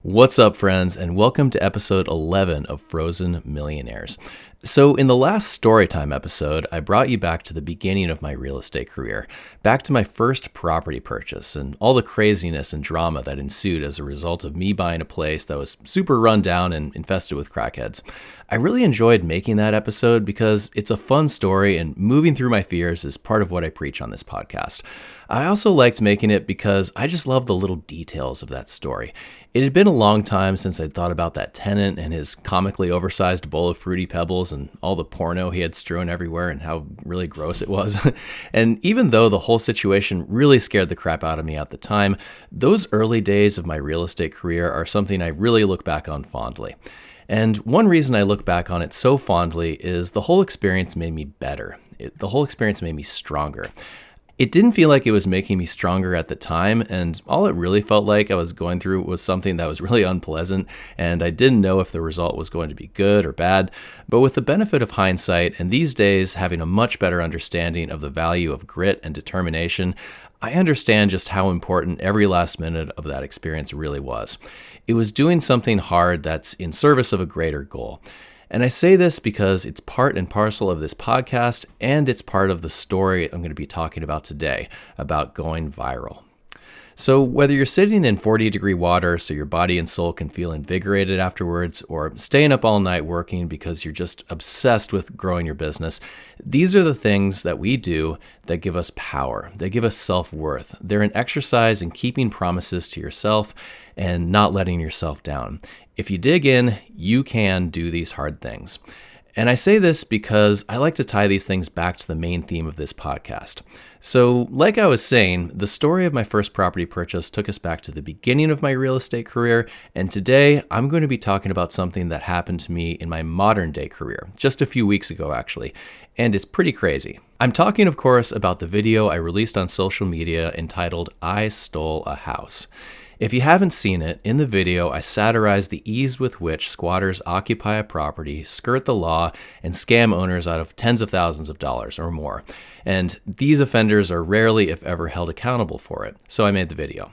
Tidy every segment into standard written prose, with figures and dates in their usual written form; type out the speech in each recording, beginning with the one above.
What's up, friends, and welcome to episode 11 of Frozen Millionaires. So in the last Storytime episode, I brought you back to the beginning of my real estate career, back to my first property purchase and all the craziness and drama that ensued as a result of me buying a place that was super run down and infested with crackheads. I really enjoyed making that episode because it's a fun story and moving through my fears is part of what I preach on this podcast. I also liked making it because I just love the little details of that story. It had been a long time since I'd thought about that tenant and his comically oversized bowl of Fruity Pebbles and all the porno he had strewn everywhere and how really gross it was. And even though the whole situation really scared the crap out of me at the time, those early days of my real estate career are something I really look back on fondly. And one reason I look back on it so fondly is the whole experience made me better. The whole experience made me stronger. It didn't feel like it was making me stronger at the time, and all it really felt like I was going through was something that was really unpleasant, and I didn't know if the result was going to be good or bad. But with the benefit of hindsight, and these days having a much better understanding of the value of grit and determination, I understand just how important every last minute of that experience really was. It was doing something hard that's in service of a greater goal. And I say this because it's part and parcel of this podcast, and it's part of the story I'm going to be talking about today, about going viral. So whether you're sitting in 40-degree water so your body and soul can feel invigorated afterwards, or staying up all night working because you're just obsessed with growing your business, these are the things that we do that give us power. They give us self-worth. They're an exercise in keeping promises to yourself and not letting yourself down. If you dig in, you can do these hard things. And I say this because I like to tie these things back to the main theme of this podcast. So, like I was saying, the story of my first property purchase took us back to the beginning of my real estate career, and today I'm going to be talking about something that happened to me in my modern day career, just a few weeks ago actually, and it's pretty crazy. I'm talking, of course, about the video I released on social media entitled "I Stole a House." If you haven't seen it, in the video I satirize the ease with which squatters occupy a property, skirt the law, and scam owners out of tens of thousands of dollars or more. And these offenders are rarely, if ever, held accountable for it, so I made the video.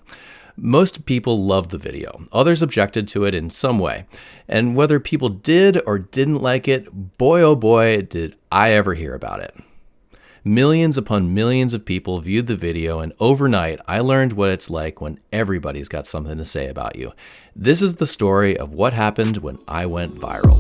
Most people loved the video. Others objected to it in some way. And whether people did or didn't like it, boy oh boy, did I ever hear about it. Millions upon millions of people viewed the video, and overnight, I learned what it's like when everybody's got something to say about you. This is the story of what happened when I went viral.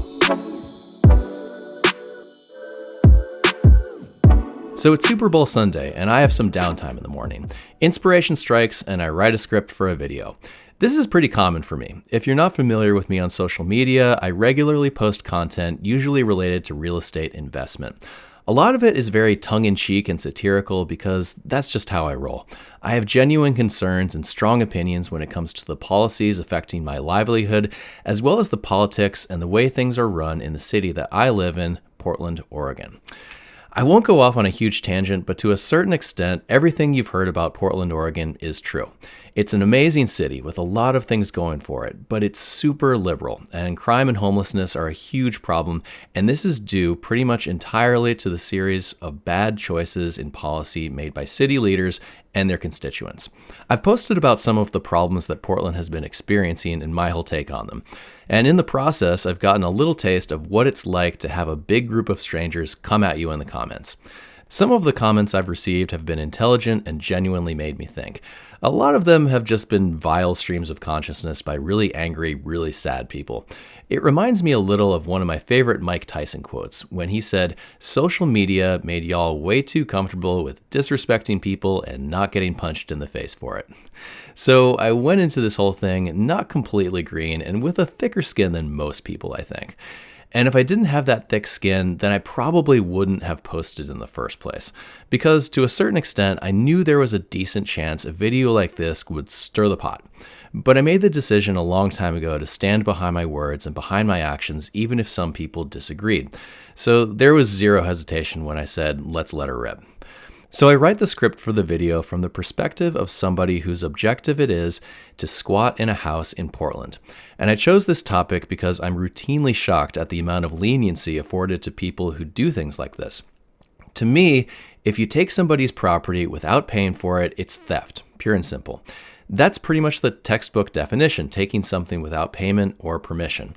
So it's Super Bowl Sunday, and I have some downtime in the morning. Inspiration strikes, and I write a script for a video. This is pretty common for me. If you're not familiar with me on social media, I regularly post content usually related to real estate investment. A lot of it is very tongue-in-cheek and satirical because that's just how I roll. I have genuine concerns and strong opinions when it comes to the policies affecting my livelihood, as well as the politics and the way things are run in the city that I live in, Portland, Oregon. I won't go off on a huge tangent, but to a certain extent, everything you've heard about Portland, Oregon is true. It's an amazing city with a lot of things going for it, but it's super liberal, and crime and homelessness are a huge problem, and this is due pretty much entirely to the series of bad choices in policy made by city leaders and their constituents. I've posted about some of the problems that Portland has been experiencing and my whole take on them. And in the process, I've gotten a little taste of what it's like to have a big group of strangers come at you in the comments. Some of the comments I've received have been intelligent and genuinely made me think. A lot of them have just been vile streams of consciousness by really angry, really sad people. It reminds me a little of one of my favorite Mike Tyson quotes when he said, "Social media made y'all way too comfortable with disrespecting people and not getting punched in the face for it." So I went into this whole thing not completely green and with a thicker skin than most people, I think. And if I didn't have that thick skin, then I probably wouldn't have posted in the first place. Because to a certain extent, I knew there was a decent chance a video like this would stir the pot. But I made the decision a long time ago to stand behind my words and behind my actions, even if some people disagreed. So there was zero hesitation when I said, let's let her rip. So I write the script for the video from the perspective of somebody whose objective it is to squat in a house in Portland. And I chose this topic because I'm routinely shocked at the amount of leniency afforded to people who do things like this. To me, if you take somebody's property without paying for it, it's theft, pure and simple. That's pretty much the textbook definition, taking something without payment or permission.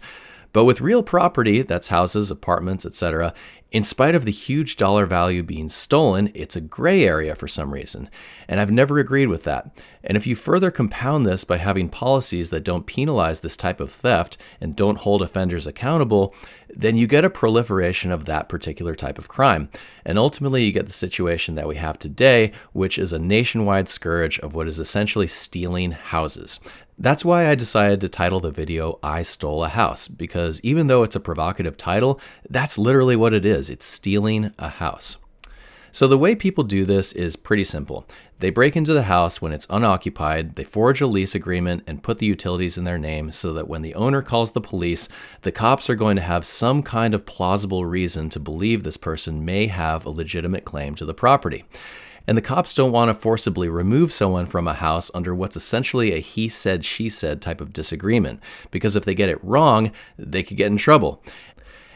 But with real property, that's houses, apartments, etc., in spite of the huge dollar value being stolen, it's a gray area for some reason. And I've never agreed with that. And if you further compound this by having policies that don't penalize this type of theft and don't hold offenders accountable, then you get a proliferation of that particular type of crime. And ultimately, you get the situation that we have today, which is a nationwide scourge of what is essentially stealing houses. That's why I decided to title the video, I Stole a House, because even though it's a provocative title, that's literally what it is. It's stealing a house. So the way people do this is pretty simple. They break into the house when it's unoccupied, they forge a lease agreement and put the utilities in their name so that when the owner calls the police, the cops are going to have some kind of plausible reason to believe this person may have a legitimate claim to the property. And the cops don't want to forcibly remove someone from a house under what's essentially a he said, she said type of disagreement, because if they get it wrong, they could get in trouble.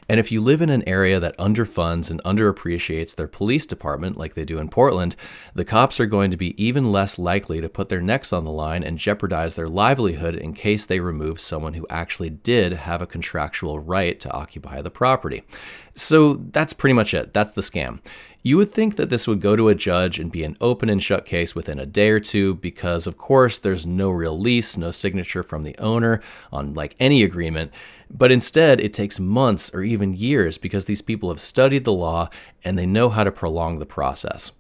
And if you live in an area that underfunds and underappreciates their police department, like they do in Portland, the cops are going to be even less likely to put their necks on the line and jeopardize their livelihood in case they remove someone who actually did have a contractual right to occupy the property. So that's pretty much it. That's the scam. You would think that this would go to a judge and be an open and shut case within a day or two because, of course, there's no real lease, no signature from the owner on like any agreement. But instead, it takes months or even years because these people have studied the law and they know how to prolong the process.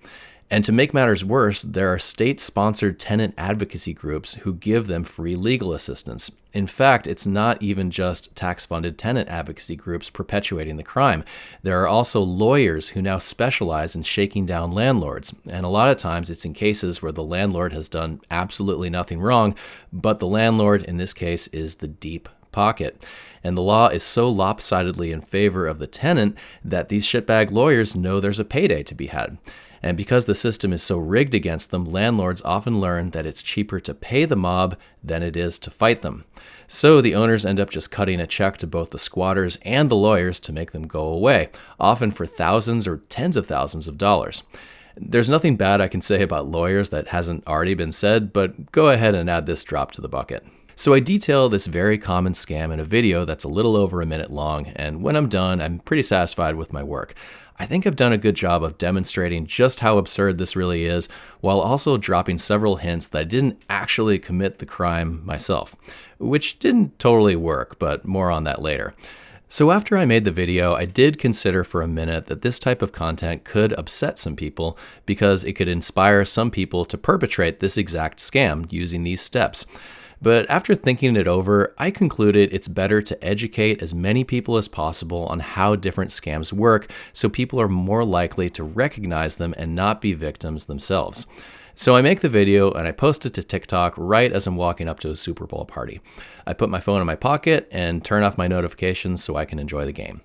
And to make matters worse, there are state-sponsored tenant advocacy groups who give them free legal assistance. In fact, it's not even just tax-funded tenant advocacy groups perpetuating the crime. There are also lawyers who now specialize in shaking down landlords. And a lot of times it's in cases where the landlord has done absolutely nothing wrong, but the landlord in this case is the deep pocket. And the law is so lopsidedly in favor of the tenant that these shitbag lawyers know there's a payday to be had. And because the system is so rigged against them, landlords often learn that it's cheaper to pay the mob than it is to fight them. So the owners end up just cutting a check to both the squatters and the lawyers to make them go away, often for thousands or tens of thousands of dollars. There's nothing bad I can say about lawyers that hasn't already been said, but go ahead and add this drop to the bucket. So I detail this very common scam in a video that's a little over a minute long, and when I'm done, I'm pretty satisfied with my work. I think I've done a good job of demonstrating just how absurd this really is, while also dropping several hints that I didn't actually commit the crime myself, which didn't totally work, but more on that later. So after I made the video, I did consider for a minute that this type of content could upset some people because it could inspire some people to perpetrate this exact scam using these steps. But after thinking it over, I concluded it's better to educate as many people as possible on how different scams work so people are more likely to recognize them and not be victims themselves. So I make the video and I post it to TikTok right as I'm walking up to a Super Bowl party. I put my phone in my pocket and turn off my notifications so I can enjoy the game.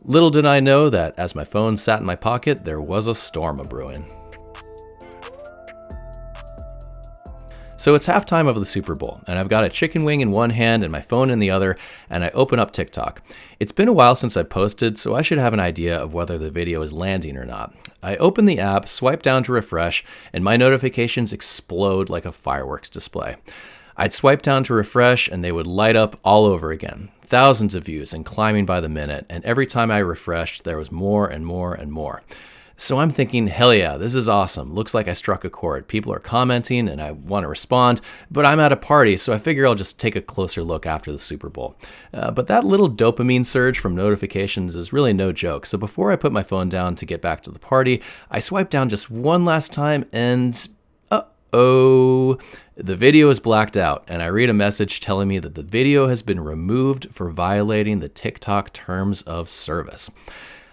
Little did I know that as my phone sat in my pocket, there was a storm a-brewing. So it's halftime of the Super Bowl, and I've got a chicken wing in one hand and my phone in the other, and I open up TikTok. It's been a while since I posted, so I should have an idea of whether the video is landing or not. I open the app, swipe down to refresh, and my notifications explode like a fireworks display. I'd swipe down to refresh, and they would light up all over again. Thousands of views and climbing by the minute, and every time I refreshed, there was more and more and more. So I'm thinking, hell yeah, this is awesome. Looks like I struck a chord. People are commenting and I want to respond, but I'm at a party, so I figure I'll just take a closer look after the Super Bowl. But that little dopamine surge from notifications is really no joke. So before I put my phone down to get back to the party, I swipe down just one last time and the video is blacked out, and I read a message telling me that the video has been removed for violating the TikTok terms of service.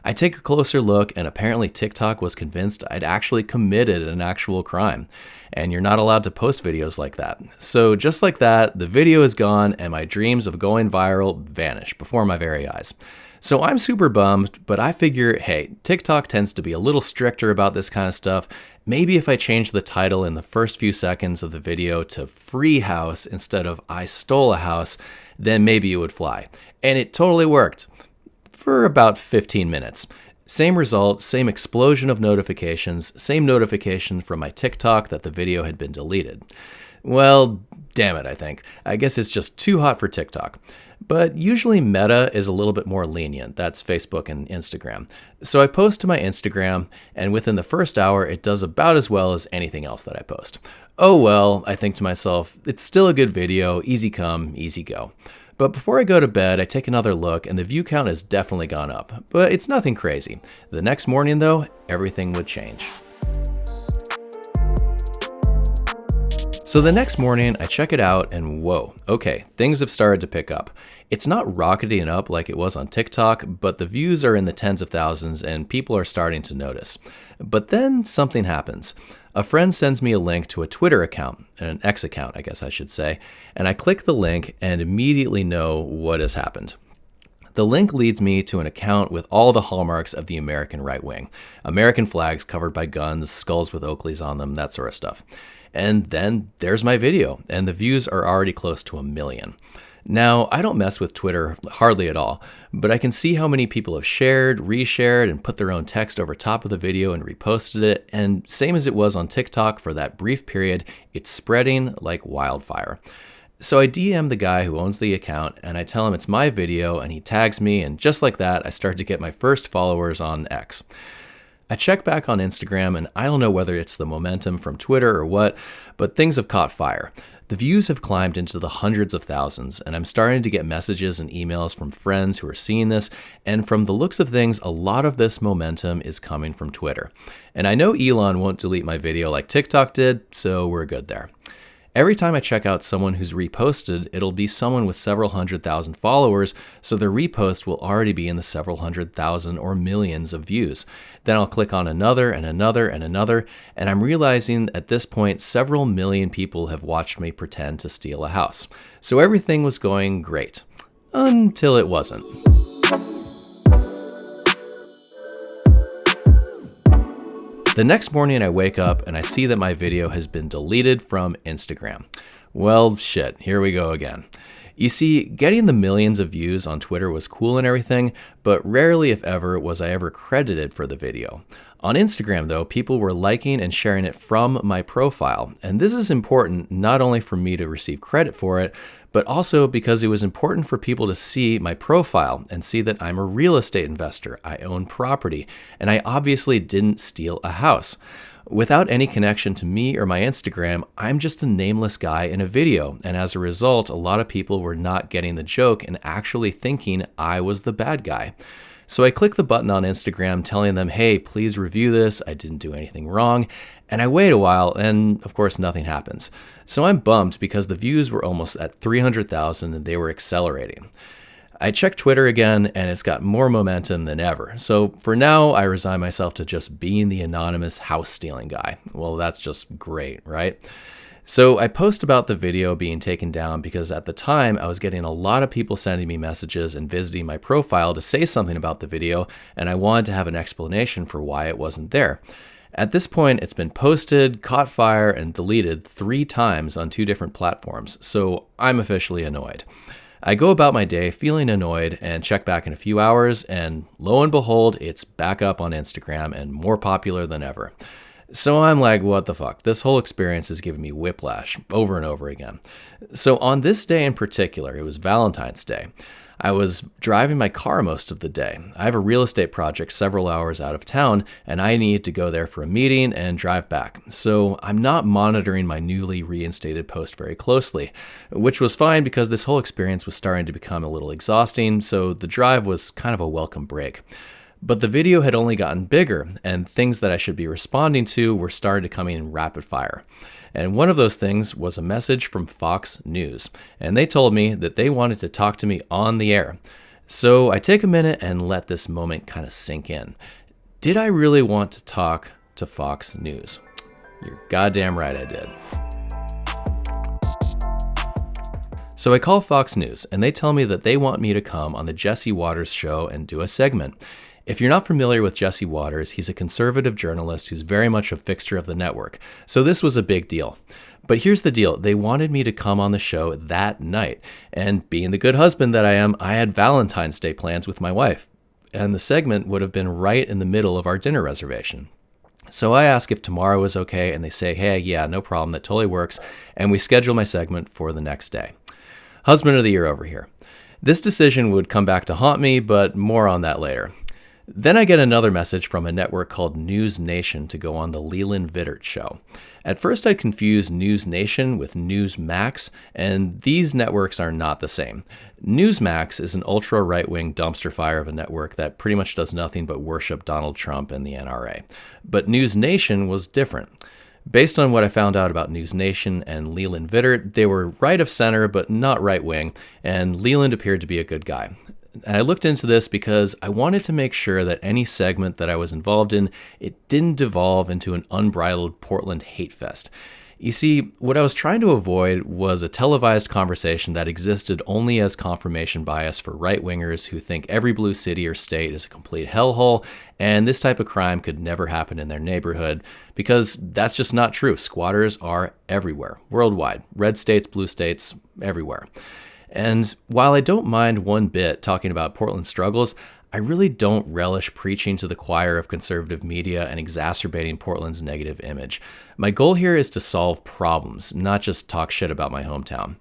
I take a closer look, and apparently TikTok was convinced I'd actually committed an actual crime, and you're not allowed to post videos like that. So just like that, the video is gone, and my dreams of going viral vanish before my very eyes. So I'm super bummed, but I figure, hey, TikTok tends to be a little stricter about this kind of stuff. Maybe if I change the title in the first few seconds of the video to Free House instead of I Stole a House, then maybe it would fly. And it totally worked. For about 15 minutes. Same result, same explosion of notifications, same notification from my TikTok that the video had been deleted. Well, damn it, I think. I guess it's just too hot for TikTok. But usually Meta is a little bit more lenient. That's Facebook and Instagram. So I post to my Instagram, and within the first hour, it does about as well as anything else that I post. Oh well, I think to myself, it's still a good video, easy come, easy go. But before I go to bed, I take another look, and the view count has definitely gone up. But it's nothing crazy. The next morning, though, everything would change. So the next morning, I check it out and whoa, okay, things have started to pick up. It's not rocketing up like it was on TikTok, but the views are in the tens of thousands and people are starting to notice. But then something happens. A friend sends me a link to a Twitter account, an X account, I guess I should say, and I click the link and immediately know what has happened. The link leads me to an account with all the hallmarks of the American right wing. American flags covered by guns, skulls with Oakleys on them, that sort of stuff. And then there's my video, and the views are already close to 1 million. Now, I don't mess with Twitter hardly at all, but I can see how many people have shared, reshared, and put their own text over top of the video and reposted it, and same as it was on TikTok for that brief period, it's spreading like wildfire. So I DM the guy who owns the account, and I tell him it's my video, and he tags me, and just like that, I start to get my first followers on X. I check back on Instagram, and I don't know whether it's the momentum from Twitter or what, but things have caught fire. The views have climbed into the hundreds of thousands, and I'm starting to get messages and emails from friends who are seeing this, and from the looks of things, a lot of this momentum is coming from Twitter. And I know Elon won't delete my video like TikTok did, so we're good there. Every time I check out someone who's reposted, it'll be someone with several 100,000 followers, so their repost will already be in the several 100,000 or millions of views. Then I'll click on another and another and another, and I'm realizing at this point several million people have watched me pretend to steal a house. So everything was going great. Until it wasn't. The next morning I wake up and I see that my video has been deleted from Instagram. Well, shit, here we go again. You see, getting the millions of views on Twitter was cool and everything, but rarely if ever was I ever credited for the video. On Instagram though, people were liking and sharing it from my profile, and this is important not only for me to receive credit for it, but also because it was important for people to see my profile and see that I'm a real estate investor, I own property, and I obviously didn't steal a house. Without any connection to me or my Instagram, I'm just a nameless guy in a video, and as a result, a lot of people were not getting the joke and actually thinking I was the bad guy. So I click the button on Instagram telling them, hey, please review this, I didn't do anything wrong, and I wait a while, and of course nothing happens. So I'm bummed because the views were almost at 300,000 and they were accelerating. I check Twitter again, and it's got more momentum than ever. So for now, I resign myself to just being the anonymous house stealing guy. Well, that's just great, right? So I post about the video being taken down because at the time I was getting a lot of people sending me messages and visiting my profile to say something about the video, and I wanted to have an explanation for why it wasn't there. At this point, it's been posted, caught fire, and deleted 3 times on 2 different platforms, so I'm officially annoyed. I go about my day feeling annoyed and check back in a few hours, and lo and behold, it's back up on Instagram and more popular than ever. So I'm like, what the fuck? This whole experience is giving me whiplash over and over again. So on this day in particular, it was Valentine's Day. I was driving my car most of the day. I have a real estate project several hours out of town, and I need to go there for a meeting and drive back. So I'm not monitoring my newly reinstated post very closely, which was fine because this whole experience was starting to become a little exhausting, so the drive was kind of a welcome break. But the video had only gotten bigger, and things that I should be responding to were started coming in rapid fire. And one of those things was a message from Fox News, and they told me that they wanted to talk to me on the air. So I take a minute and let this moment kind of sink in. Did I really want to talk to Fox News? You're goddamn right I did. So I call Fox News, and they tell me that they want me to come on the Jesse Watters show and do a segment. If you're not familiar with Jesse Watters, he's a conservative journalist who's very much a fixture of the network. So this was a big deal. But here's the deal. They wanted me to come on the show that night. And being the good husband that I am, I had Valentine's Day plans with my wife. And the segment would have been right in the middle of our dinner reservation. So I ask if tomorrow is okay, and they say, hey, yeah, no problem, that totally works, and we schedule my segment for the next day. Husband of the year over here. This decision would come back to haunt me, but more on that later. Then I get another message from a network called News Nation to go on the Leland Vittert show. At first, I'd confuse News Nation with Newsmax, and these networks are not the same. Newsmax is an ultra right-wing dumpster fire of a network that pretty much does nothing but worship Donald Trump and the NRA. But News Nation was different. Based on what I found out about News Nation and Leland Vittert, they were right of center but not right-wing, and Leland appeared to be a good guy. And I looked into this because I wanted to make sure that any segment that I was involved in, it didn't devolve into an unbridled Portland hate fest. You see, what I was trying to avoid was a televised conversation that existed only as confirmation bias for right-wingers who think every blue city or state is a complete hellhole, and this type of crime could never happen in their neighborhood, because that's just not true. Squatters are everywhere, worldwide, red states, blue states, everywhere. And while I don't mind one bit talking about Portland's struggles, I really don't relish preaching to the choir of conservative media and exacerbating Portland's negative image. My goal here is to solve problems, not just talk shit about my hometown.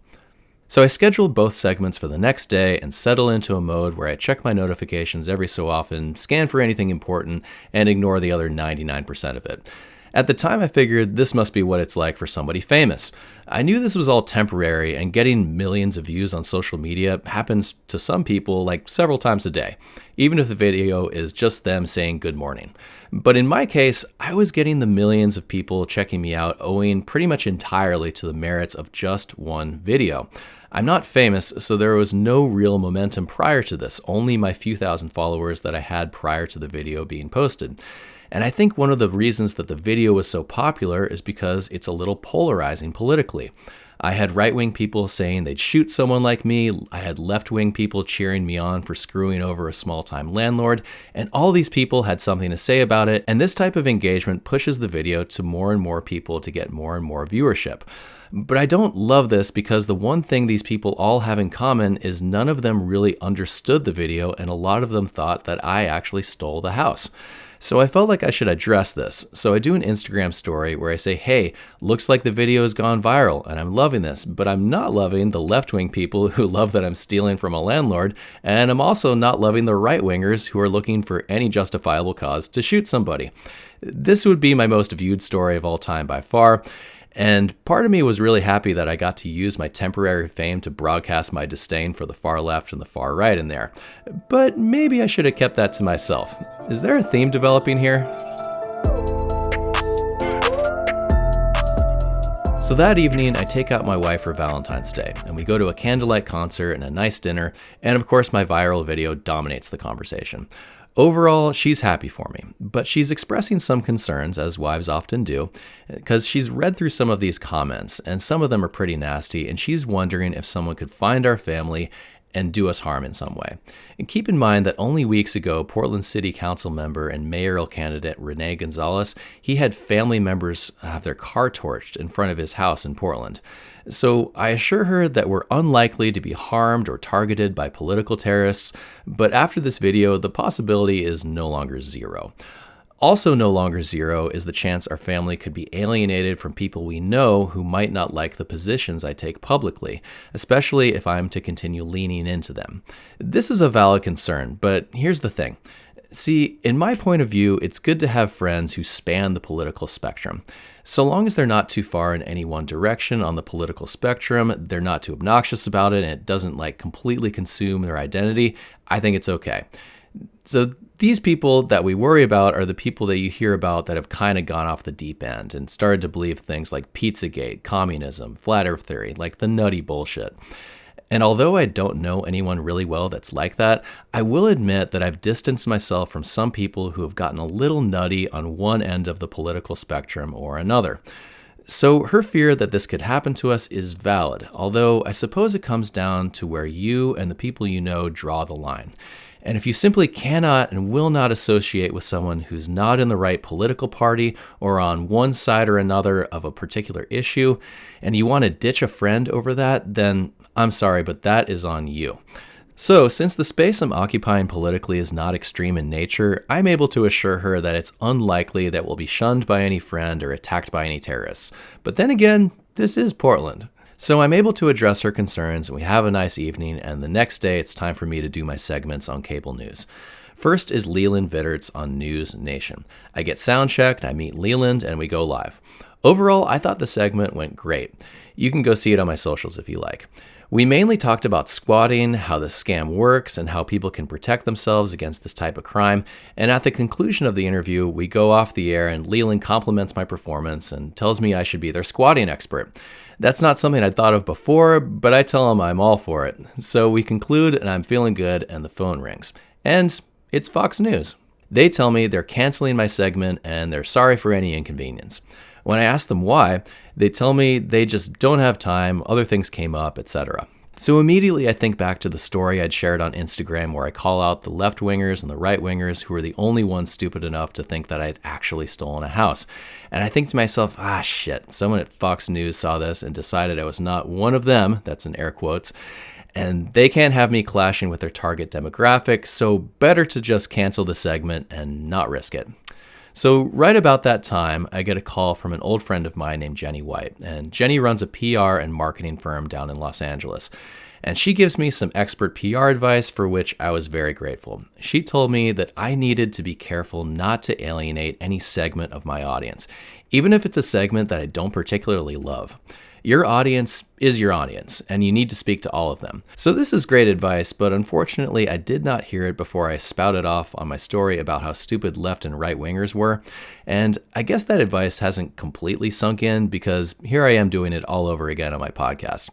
So I scheduled both segments for the next day and settle into a mode where I check my notifications every so often, scan for anything important, and ignore the other 99% of it. At the time, I figured this must be what it's like for somebody famous. I knew this was all temporary, and getting millions of views on social media happens to some people like several times a day, even if the video is just them saying good morning. But in my case, I was getting the millions of people checking me out owing pretty much entirely to the merits of just one video. I'm not famous, so there was no real momentum prior to this, only my few thousand followers that I had prior to the video being posted. And I think one of the reasons that the video was so popular is because it's a little polarizing politically. I had right-wing people saying they'd shoot someone like me, I had left-wing people cheering me on for screwing over a small-time landlord, and all these people had something to say about it, and this type of engagement pushes the video to more and more people to get more and more viewership. But I don't love this because the one thing these people all have in common is none of them really understood the video, and a lot of them thought that I actually stole the house. So I felt like I should address this. So I do an Instagram story where I say, hey, looks like the video has gone viral and I'm loving this, but I'm not loving the left-wing people who love that I'm stealing from a landlord, and I'm also not loving the right-wingers who are looking for any justifiable cause to shoot somebody. This would be my most viewed story of all time by far. And part of me was really happy that I got to use my temporary fame to broadcast my disdain for the far left and the far right in there. But maybe I should have kept that to myself. Is there a theme developing here? So that evening, I take out my wife for Valentine's Day, and we go to a candlelight concert and a nice dinner, and of course my viral video dominates the conversation. Overall, she's happy for me, but she's expressing some concerns, as wives often do, because she's read through some of these comments, and some of them are pretty nasty, and she's wondering if someone could find our family and do us harm in some way. And keep in mind that only weeks ago, Portland City Council member and mayoral candidate Rene Gonzalez, he had family members have their car torched in front of his house in Portland. So I assure her that we're unlikely to be harmed or targeted by political terrorists, but after this video, the possibility is no longer zero. Also no longer zero is the chance our family could be alienated from people we know who might not like the positions I take publicly, especially if I'm to continue leaning into them. This is a valid concern, but here's the thing. See, in my point of view, it's good to have friends who span the political spectrum. So long as they're not too far in any one direction on the political spectrum, they're not too obnoxious about it, and it doesn't completely consume their identity, I think it's okay. So these people that we worry about are the people that you hear about that have kind of gone off the deep end and started to believe things like Pizzagate, communism, flat earth theory, like the nutty bullshit. And although I don't know anyone really well that's like that, I will admit that I've distanced myself from some people who have gotten a little nutty on one end of the political spectrum or another. So her fear that this could happen to us is valid, although I suppose it comes down to where you and the people you know draw the line. And if you simply cannot and will not associate with someone who's not in the right political party or on one side or another of a particular issue, and you want to ditch a friend over that, then I'm sorry, but that is on you. So, since the space I'm occupying politically is not extreme in nature, I'm able to assure her that it's unlikely that we'll be shunned by any friend or attacked by any terrorists. But then again, this is Portland. So I'm able to address her concerns, and we have a nice evening, and the next day it's time for me to do my segments on cable news. First is Leland Vitterts on News Nation. I get sound checked, I meet Leland, and we go live. Overall, I thought the segment went great. You can go see it on my socials if you like. We mainly talked about squatting, how the scam works, and how people can protect themselves against this type of crime. And at the conclusion of the interview, we go off the air and Leland compliments my performance and tells me I should be their squatting expert. That's not something I'd thought of before, but I tell him I'm all for it. So we conclude and I'm feeling good and the phone rings. And it's Fox News. They tell me they're canceling my segment and they're sorry for any inconvenience. When I ask them why, they tell me they just don't have time, other things came up, etc. So immediately I think back to the story I'd shared on Instagram where I call out the left-wingers and the right-wingers who are the only ones stupid enough to think that I'd actually stolen a house. And I think to myself, shit, someone at Fox News saw this and decided I was not one of them, that's in air quotes, and they can't have me clashing with their target demographic, so better to just cancel the segment and not risk it. So right about that time, I get a call from an old friend of mine named Jenny White, and Jenny runs a PR and marketing firm down in Los Angeles. And she gives me some expert PR advice for which I was very grateful. She told me that I needed to be careful not to alienate any segment of my audience, even if it's a segment that I don't particularly love. Your audience is your audience, and you need to speak to all of them. So this is great advice, but unfortunately I did not hear it before I spouted off on my story about how stupid left and right wingers were. And I guess that advice hasn't completely sunk in because here I am doing it all over again on my podcast.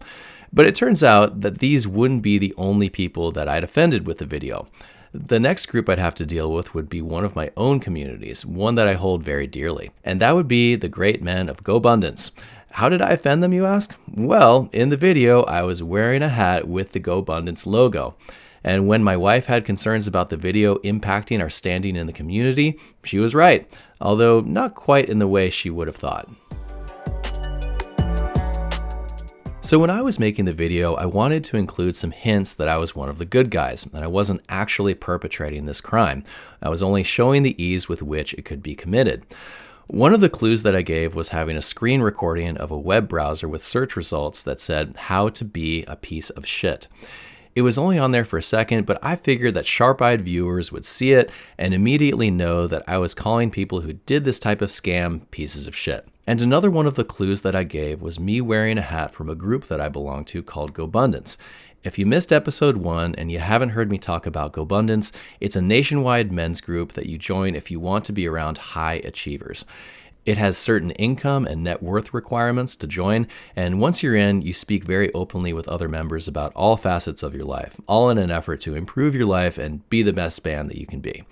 But it turns out that these wouldn't be the only people that I'd offended with the video. The next group I'd have to deal with would be one of my own communities, one that I hold very dearly. And that would be the great men of GoBundance. How did I offend them, you ask? Well, in the video, I was wearing a hat with the GoBundance logo. And when my wife had concerns about the video impacting our standing in the community, she was right, although not quite in the way she would have thought. So when I was making the video, I wanted to include some hints that I was one of the good guys, and I wasn't actually perpetrating this crime. I was only showing the ease with which it could be committed. One of the clues that I gave was having a screen recording of a web browser with search results that said how to be a piece of shit. It was only on there for a second, but I figured that sharp-eyed viewers would see it and immediately know that I was calling people who did this type of scam pieces of shit. And another one of the clues that I gave was me wearing a hat from a group that I belong to called GoBundance. If you missed episode 1 and you haven't heard me talk about GoBundance, it's a nationwide men's group that you join if you want to be around high achievers. It has certain income and net worth requirements to join, and once you're in, you speak very openly with other members about all facets of your life, all in an effort to improve your life and be the best band that you can be.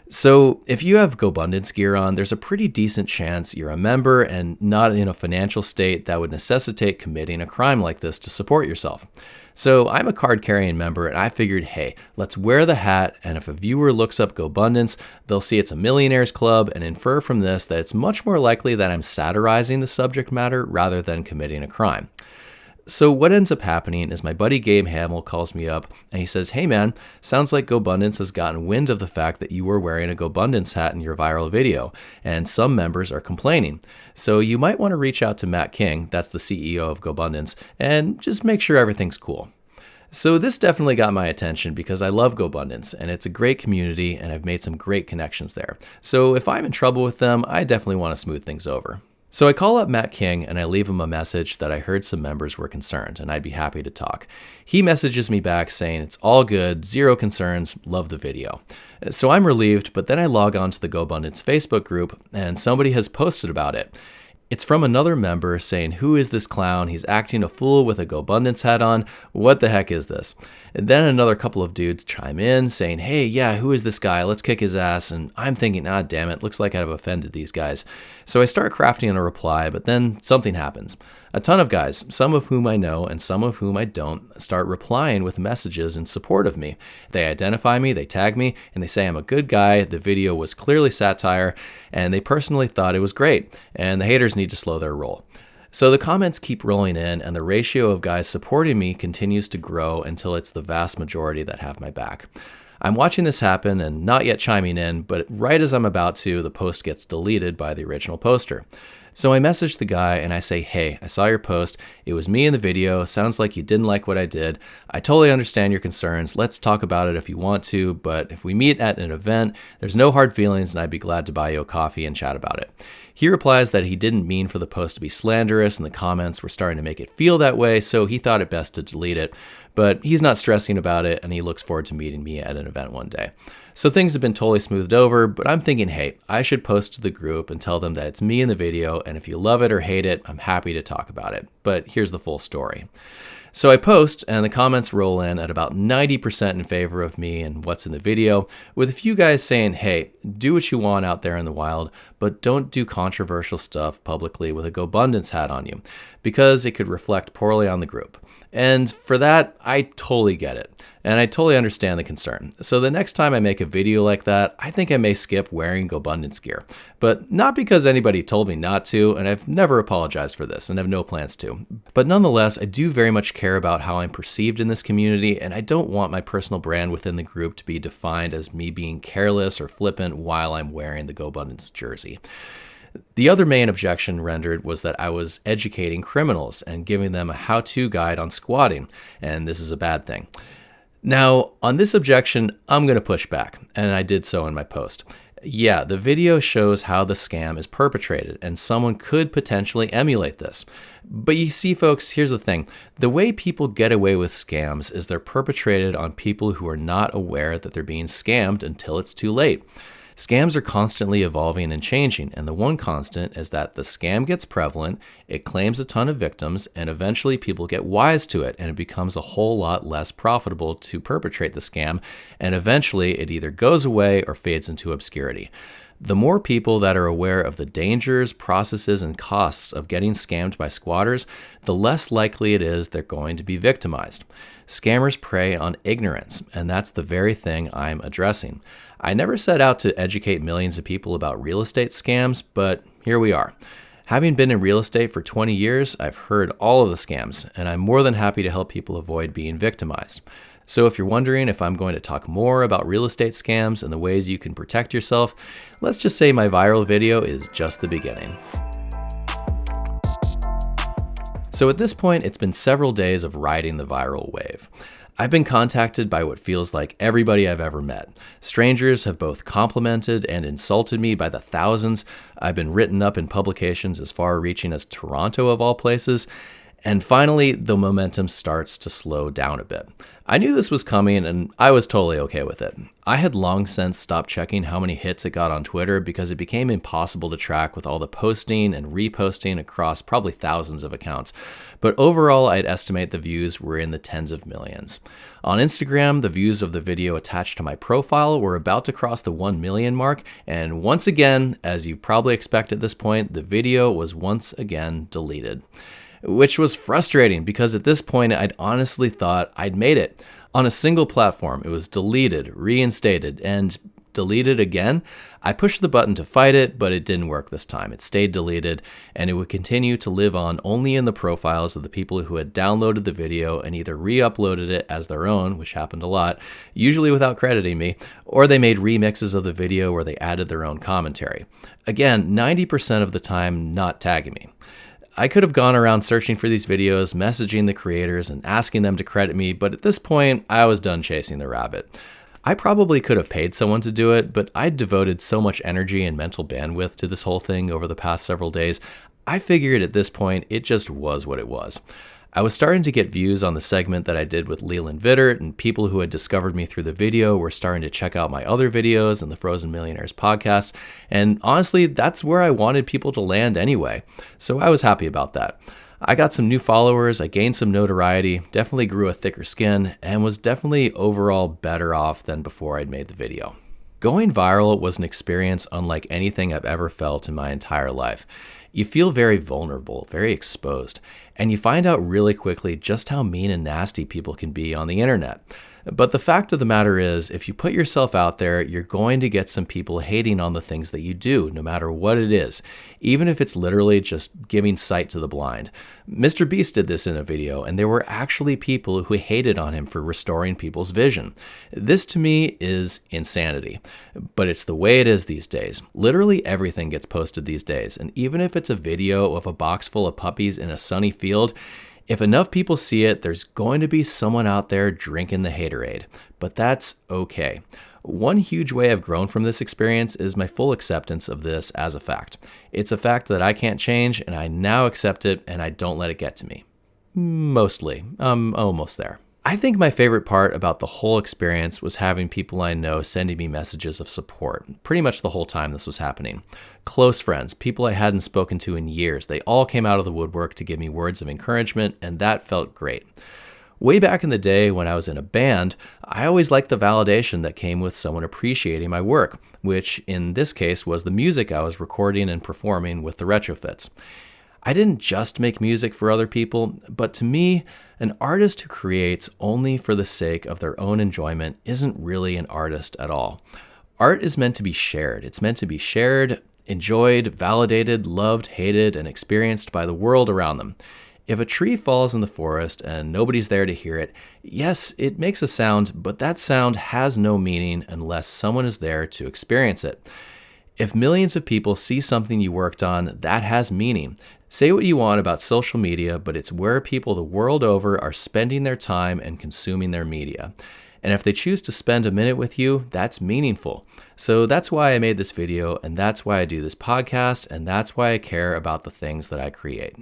So if you have GoBundance gear on, there's a pretty decent chance you're a member and not in a financial state that would necessitate committing a crime like this to support yourself. So I'm a card-carrying member, and I figured, hey, let's wear the hat, and if a viewer looks up GoBundance, they'll see it's a Millionaires Club and infer from this that it's much more likely that I'm satirizing the subject matter rather than committing a crime. So what ends up happening is my buddy Gabe Hamill calls me up and he says, hey man, sounds like GoBundance has gotten wind of the fact that you were wearing a GoBundance hat in your viral video, and some members are complaining. So you might want to reach out to Matt King, that's the CEO of GoBundance, and just make sure everything's cool. So this definitely got my attention because I love GoBundance and it's a great community and I've made some great connections there. So if I'm in trouble with them, I definitely want to smooth things over. So I call up Matt King and I leave him a message that I heard some members were concerned and I'd be happy to talk. He messages me back saying it's all good, zero concerns, love the video. So I'm relieved, but then I log on to the GoBundance Facebook group and somebody has posted about it. It's from another member saying, who is this clown? He's acting a fool with a GoBundance hat on. What the heck is this? And then another couple of dudes chime in saying, hey, yeah, who is this guy? Let's kick his ass. And I'm thinking, damn it, looks like I've offended these guys. So I start crafting a reply, but then something happens. A ton of guys, some of whom I know and some of whom I don't, start replying with messages in support of me. They identify me, they tag me, and they say I'm a good guy, the video was clearly satire, and they personally thought it was great, and the haters need to slow their roll. So the comments keep rolling in, and the ratio of guys supporting me continues to grow until it's the vast majority that have my back. I'm watching this happen and not yet chiming in, but right as I'm about to, the post gets deleted by the original poster. So I message the guy and I say, "Hey, I saw your post. It was me in the video. Sounds like you didn't like what I did. I totally understand your concerns. Let's talk about it if you want to, but if we meet at an event, there's no hard feelings and I'd be glad to buy you a coffee and chat about it." He replies that he didn't mean for the post to be slanderous and the comments were starting to make it feel that way, so he thought it best to delete it. But he's not stressing about it and he looks forward to meeting me at an event one day. So things have been totally smoothed over, but I'm thinking, hey, I should post to the group and tell them that it's me in the video, and if you love it or hate it, I'm happy to talk about it. But here's the full story. So I post, and the comments roll in at about 90% in favor of me and what's in the video, with a few guys saying, hey, do what you want out there in the wild, but don't do controversial stuff publicly with a GoBundance hat on you, because it could reflect poorly on the group. And for that, I totally get it. And I totally understand the concern. So the next time I make a video like that, I think I may skip wearing GoBundance gear. But not because anybody told me not to, and I've never apologized for this and have no plans to. But nonetheless, I do very much care about how I'm perceived in this community, and I don't want my personal brand within the group to be defined as me being careless or flippant while I'm wearing the GoBundance jersey. The other main objection rendered was that I was educating criminals and giving them a how-to guide on squatting, and this is a bad thing. Now, on this objection, I'm going to push back, and I did so in my post. Yeah, the video shows how the scam is perpetrated, and someone could potentially emulate this. But you see, folks, here's the thing. The way people get away with scams is they're perpetrated on people who are not aware that they're being scammed until it's too late. Scams are constantly evolving and changing, and the one constant is that the scam gets prevalent, it claims a ton of victims, and eventually people get wise to it, and it becomes a whole lot less profitable to perpetrate the scam, and eventually it either goes away or fades into obscurity. The more people that are aware of the dangers, processes, and costs of getting scammed by squatters, the less likely it is they're going to be victimized. Scammers prey on ignorance, and that's the very thing I'm addressing. I never set out to educate millions of people about real estate scams, but here we are. Having been in real estate for 20 years, I've heard all of the scams, and I'm more than happy to help people avoid being victimized. So if you're wondering if I'm going to talk more about real estate scams and the ways you can protect yourself, let's just say my viral video is just the beginning. So at this point, it's been several days of riding the viral wave. I've been contacted by what feels like everybody I've ever met. Strangers have both complimented and insulted me by the thousands. I've been written up in publications as far-reaching as Toronto, of all places. And finally, the momentum starts to slow down a bit. I knew this was coming, and I was totally okay with it. I had long since stopped checking how many hits it got on Twitter because it became impossible to track with all the posting and reposting across probably thousands of accounts. But overall, I'd estimate the views were in the tens of millions. On Instagram, the views of the video attached to my profile were about to cross the 1 million mark, and once again, as you probably expect at this point, the video was once again deleted. Which was frustrating because at this point I'd honestly thought I'd made it. On a single platform, it was deleted, reinstated, and deleted again. I pushed the button to fight it, but it didn't work this time. It stayed deleted, and it would continue to live on only in the profiles of the people who had downloaded the video and either re-uploaded it as their own, which happened a lot, usually without crediting me, or they made remixes of the video where they added their own commentary. Again, 90% of the time not tagging me. I could have gone around searching for these videos, messaging the creators, and asking them to credit me, but at this point, I was done chasing the rabbit. I probably could have paid someone to do it, but I'd devoted so much energy and mental bandwidth to this whole thing over the past several days, I figured at this point, it just was what it was. I was starting to get views on the segment that I did with Leland Vittert, and people who had discovered me through the video were starting to check out my other videos and the Frozen Millionaires podcast, and honestly, that's where I wanted people to land anyway, so I was happy about that. I got some new followers, I gained some notoriety, definitely grew a thicker skin, and was definitely overall better off than before I'd made the video. Going viral was an experience unlike anything I've ever felt in my entire life. You feel very vulnerable, very exposed, and you find out really quickly just how mean and nasty people can be on the internet. But the fact of the matter is, if you put yourself out there, you're going to get some people hating on the things that you do, no matter what it is, even if it's literally just giving sight to the blind. Mr. Beast did this in a video, and there were actually people who hated on him for restoring people's vision. This to me is insanity, but it's the way it is these days. Literally everything gets posted these days, and even if it's a video of a box full of puppies in a sunny field, if enough people see it, there's going to be someone out there drinking the haterade, but that's okay. One huge way I've grown from this experience is my full acceptance of this as a fact. It's a fact that I can't change, and I now accept it, and I don't let it get to me. Mostly. I'm almost there. I think my favorite part about the whole experience was having people I know sending me messages of support, pretty much the whole time this was happening. Close friends, people I hadn't spoken to in years, they all came out of the woodwork to give me words of encouragement, and that felt great. Way back in the day when I was in a band, I always liked the validation that came with someone appreciating my work, which in this case was the music I was recording and performing with the Retrofits. I didn't just make music for other people, but to me, an artist who creates only for the sake of their own enjoyment isn't really an artist at all. Art is meant to be shared. It's meant to be shared, enjoyed, validated, loved, hated, and experienced by the world around them. If a tree falls in the forest and nobody's there to hear it, yes, it makes a sound, but that sound has no meaning unless someone is there to experience it. If millions of people see something you worked on, that has meaning. Say what you want about social media, but it's where people the world over are spending their time and consuming their media. And if they choose to spend a minute with you, that's meaningful. So that's why I made this video, and that's why I do this podcast, and that's why I care about the things that I create.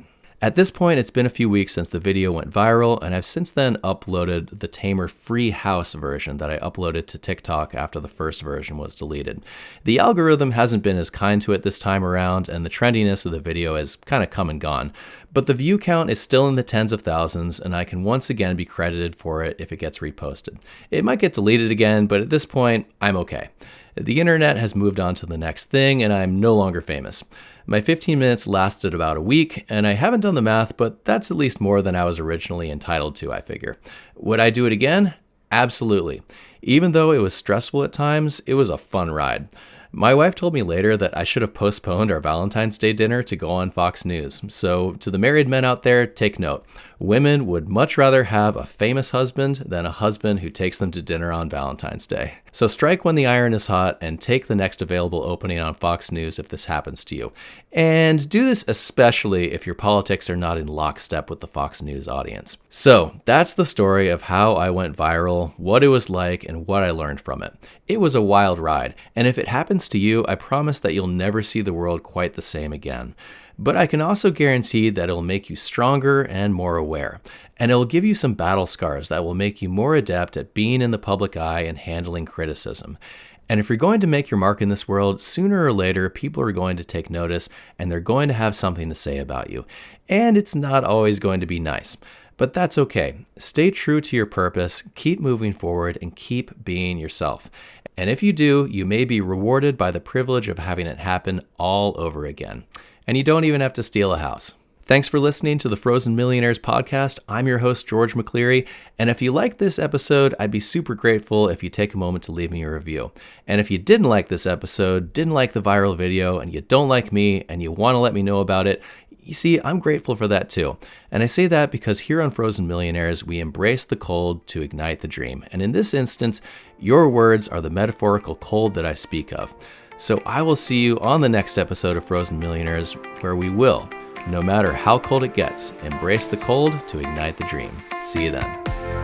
At this point, it's been a few weeks since the video went viral, and I've since then uploaded the tamer free house version that I uploaded to TikTok after the first version was deleted. The algorithm hasn't been as kind to it this time around, and the trendiness of the video has kind of come and gone. But the view count is still in the tens of thousands, and I can once again be credited for it if it gets reposted. It might get deleted again, but at this point, I'm okay. The internet has moved on to the next thing, and I'm no longer famous. My 15 minutes lasted about a week, and I haven't done the math, but that's at least more than I was originally entitled to, I figure. Would I do it again? Absolutely. Even though it was stressful at times, it was a fun ride. My wife told me later that I should have postponed our Valentine's Day dinner to go on Fox News. So to the married men out there, take note. Women would much rather have a famous husband than a husband who takes them to dinner on Valentine's Day. So strike when the iron is hot and take the next available opening on Fox News if this happens to you. And do this especially if your politics are not in lockstep with the Fox News audience. So that's the story of how I went viral, what it was like, and what I learned from it. It was a wild ride, and if it happens to you, I promise that you'll never see the world quite the same again. But I can also guarantee that it'll make you stronger and more aware. And it'll give you some battle scars that will make you more adept at being in the public eye and handling criticism. And if you're going to make your mark in this world, sooner or later, people are going to take notice and they're going to have something to say about you. And it's not always going to be nice. But that's okay. Stay true to your purpose, keep moving forward, and keep being yourself. And if you do, you may be rewarded by the privilege of having it happen all over again. And you don't even have to steal a house. Thanks for listening to the Frozen Millionaires podcast. I'm your host, George McCleary. And if you liked this episode, I'd be super grateful if you take a moment to leave me a review. And if you didn't like this episode, didn't like the viral video, and you don't like me, and you want to let me know about it, you see, I'm grateful for that too. And I say that because here on Frozen Millionaires, we embrace the cold to ignite the dream. And in this instance, your words are the metaphorical cold that I speak of. So I will see you on the next episode of Frozen Millionaires, where we will, no matter how cold it gets, embrace the cold to ignite the dream. See you then.